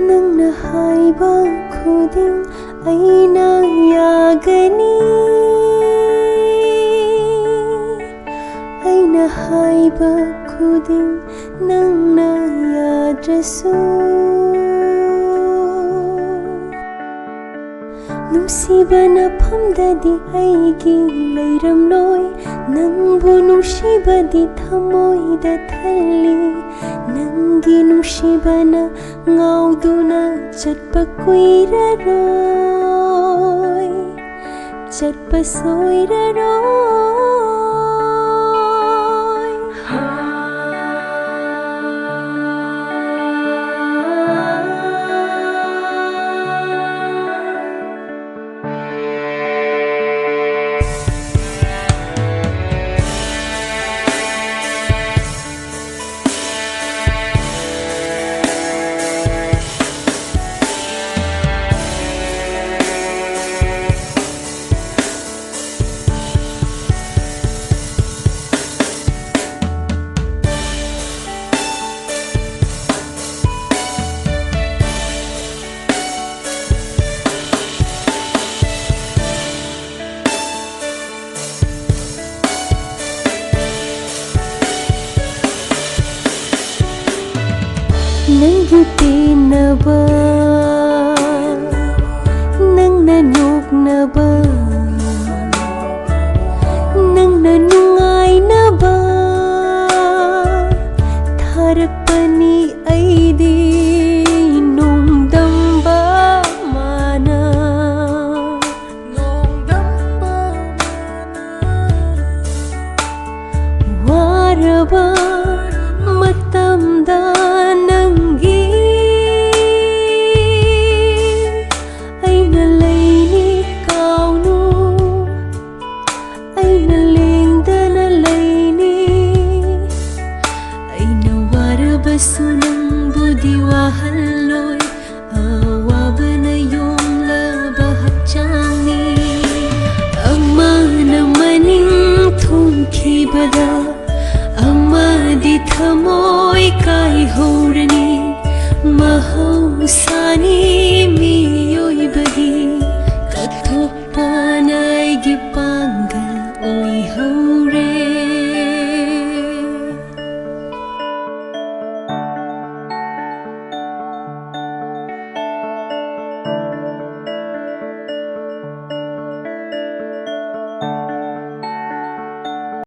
Nangna haiba khuding aina yagani Aina haiba khuding nangna yadrasu Nungsibana phamdadi aigi leiramloi Nangbu nungsibadi thamoida thalli Nanggi nungsibana ngauduna chatpa kuiraroi Chatpa soiraroi Nanggi tinaba Nangna NOKNABA Nangna nungai naba Tharakpani aidi NONGDAMBA mana NONGDAMBA Waraba MATAMDA Sunang budi wahalloi awabana yong labahak changni amana maning thumkhibada amadi thamoi kai horani mahausa